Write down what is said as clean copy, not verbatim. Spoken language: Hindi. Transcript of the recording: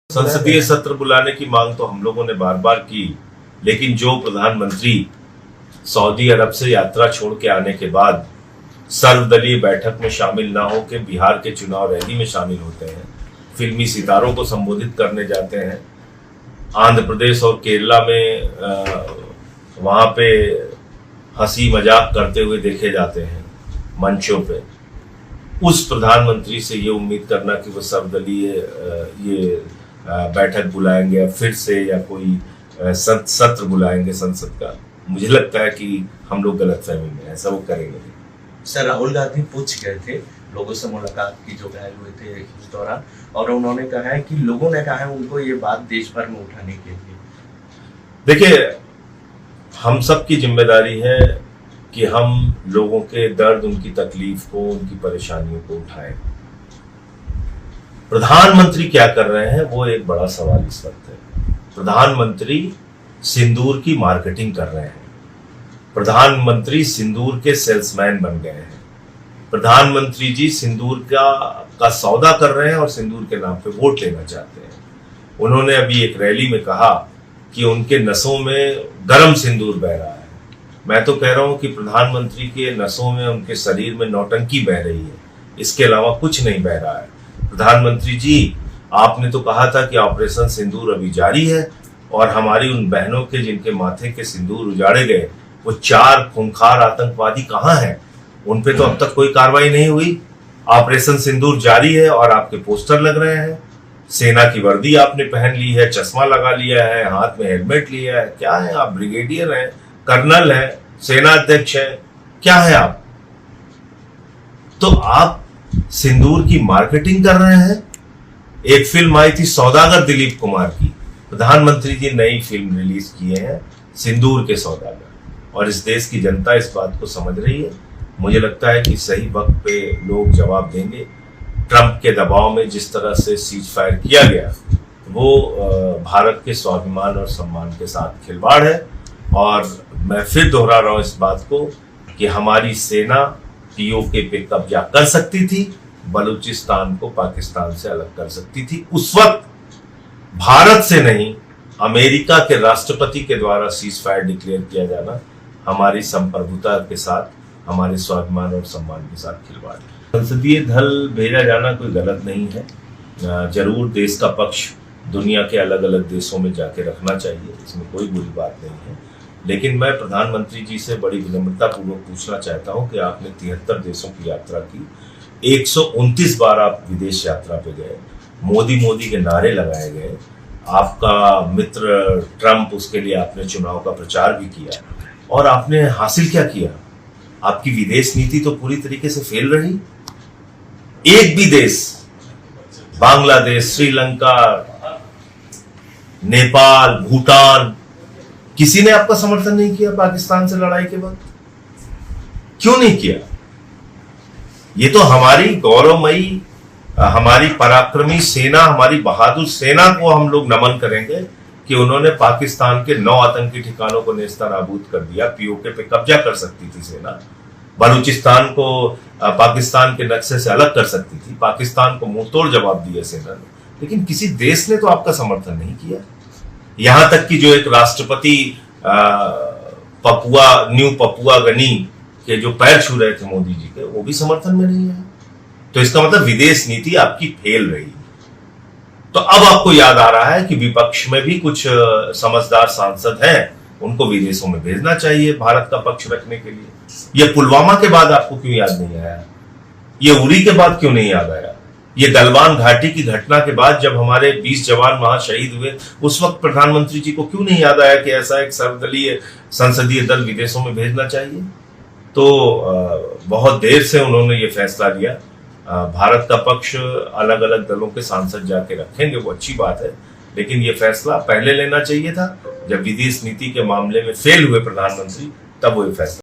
संसदीय सत्र बुलाने की मांग तो हम लोगों ने बार बार की, लेकिन जो प्रधानमंत्री सऊदी अरब से यात्रा छोड़ के आने के बाद सर्वदलीय बैठक में शामिल ना हो के बिहार के चुनाव रैली में शामिल होते हैं, फिल्मी सितारों को संबोधित करने जाते हैं, आंध्र प्रदेश और केरला में वहां पे हंसी मजाक करते हुए देखे जाते हैं मंचों पे, उस प्रधानमंत्री से ये उम्मीद करना कि वो सर्वदलीय ये बैठक बुलाएंगे फिर से या कोई सत्र बुलाएंगे संसद का, मुझे लगता है कि हम लोग गलतफहमी में, ऐसा वो करेंगे। सर, राहुल गांधी पूछ गए थे लोगों से मुलाकात की जो घायल हुए थे उस दौरान, और उन्होंने कहा है कि लोगों ने कहा है उनको ये बात देश भर में उठाने के लिए। देखिए, हम सब की जिम्मेदारी है कि हम लोगों के दर्द, उनकी तकलीफ को, उनकी परेशानियों को उठाएं। प्रधानमंत्री क्या कर रहे हैं वो एक बड़ा सवाल इस वक्त है। प्रधानमंत्री सिंदूर की मार्केटिंग कर रहे हैं, प्रधानमंत्री सिंदूर के सेल्समैन बन गए हैं, प्रधानमंत्री जी सिंदूर का सौदा कर रहे हैं और सिंदूर के नाम पे वोट लेना चाहते हैं। उन्होंने अभी एक रैली में कहा कि उनके नसों में गर्म सिंदूर बह रहा है। मैं तो कह रहा हूं कि प्रधानमंत्री के नसों में, उनके शरीर में नौटंकी बह रही है, इसके अलावा कुछ नहीं बह रहा है। प्रधानमंत्री जी, आपने तो कहा था कि ऑपरेशन सिंदूर अभी जारी है और हमारी उन बहनों के जिनके माथे के सिंदूर उजाड़े गए, वो 4 खूंखार आतंकवादी कहां हैं? उन पे तो अब तक कोई कार्रवाई नहीं हुई। ऑपरेशन सिंदूर जारी है और आपके पोस्टर लग रहे हैं, सेना की वर्दी आपने पहन ली है, चश्मा लगा लिया है, हाथ में हेलमेट लिया है। क्या है आप? ब्रिगेडियर हैं, कर्नल हैं, सेना अध्यक्ष हैं, क्या है आप? तो आप सिंदूर की मार्केटिंग कर रहे हैं। एक फिल्म आई थी सौदागर दिलीप कुमार की, प्रधानमंत्री जी नई फिल्म रिलीज किए हैं सिंदूर के सौदागर, और इस देश की जनता इस बात को समझ रही है। मुझे लगता है कि सही वक्त पे लोग जवाब देंगे। ट्रंप के दबाव में जिस तरह से सीज फायर किया गया, वो भारत के स्वाभिमान और सम्मान के साथ खिलवाड़ है। और मैं फिर दोहरा रहा हूं इस बात को कि हमारी सेना पीओके पे कब्जा कर सकती थी, बलूचिस्तान को पाकिस्तान से अलग कर सकती थी। उस वक्त भारत से नहीं, अमेरिका के राष्ट्रपति के द्वारा सीज फायर डिक्लेयर किया जाना हमारी संप्रभुता के साथ, हमारे स्वाभिमान और सम्मान के साथ खिलवाड़। संसदीय दल भेजा जाना कोई गलत नहीं है। जरूर देश का पक्ष दुनिया के अलग अलग देशों में जाके रखना चाहिए, इसमें कोई बुरी बात नहीं है। लेकिन मैं प्रधानमंत्री जी से बड़ी विनम्रता पूर्वक पूछना चाहता हूं कि आपने 73 देशों की यात्रा की, 129 बार आप विदेश यात्रा पे गए, मोदी के नारे लगाए गए, आपका मित्र ट्रंप, उसके लिए आपने चुनाव का प्रचार भी किया, और आपने हासिल क्या किया? आपकी विदेश नीति तो पूरी तरीके से फेल रही। एक भी देश, बांग्लादेश, श्रीलंका, नेपाल, भूटान, किसी ने आपका समर्थन नहीं किया पाकिस्तान से लड़ाई के वक्त। क्यों नहीं किया? ये तो हमारी गौरवमयी, हमारी पराक्रमी सेना, हमारी बहादुर सेना को हम लोग नमन करेंगे कि उन्होंने पाकिस्तान के 9 आतंकी ठिकानों को नेस्तनाबूद कर दिया। पीओके पे कब्जा कर सकती थी सेना, बलूचिस्तान को पाकिस्तान के नक्शे से अलग कर सकती थी, पाकिस्तान को मुंहतोड़ जवाब दिया सेना ने, लेकिन किसी देश ने तो आपका समर्थन नहीं किया। यहां तक कि जो एक राष्ट्रपति न्यू पपुआ गनी के जो पैर छू रहे थे मोदी जी के, वो भी समर्थन में नहीं है। तो इसका मतलब विदेश नीति आपकी फेल रही। तो अब आपको याद आ रहा है कि विपक्ष में भी कुछ समझदार सांसद हैं, उनको विदेशों में भेजना चाहिए भारत का पक्ष रखने के लिए। ये पुलवामा के बाद आपको क्यों याद नहीं आया? ये उरी के बाद क्यों नहीं याद आया? ये गलवान घाटी की घटना के बाद जब हमारे 20 जवान वहां शहीद हुए, उस वक्त प्रधानमंत्री जी को क्यों नहीं याद आया कि ऐसा एक सर्वदलीय संसदीय दल विदेशों में भेजना चाहिए? तो बहुत देर से उन्होंने ये फैसला लिया। भारत का पक्ष अलग अलग दलों के सांसद जाके रखेंगे, वो अच्छी बात है, लेकिन ये फैसला पहले लेना चाहिए था। जब विदेश नीति के मामले में फेल हुए प्रधानमंत्री, तब वो ये फैसला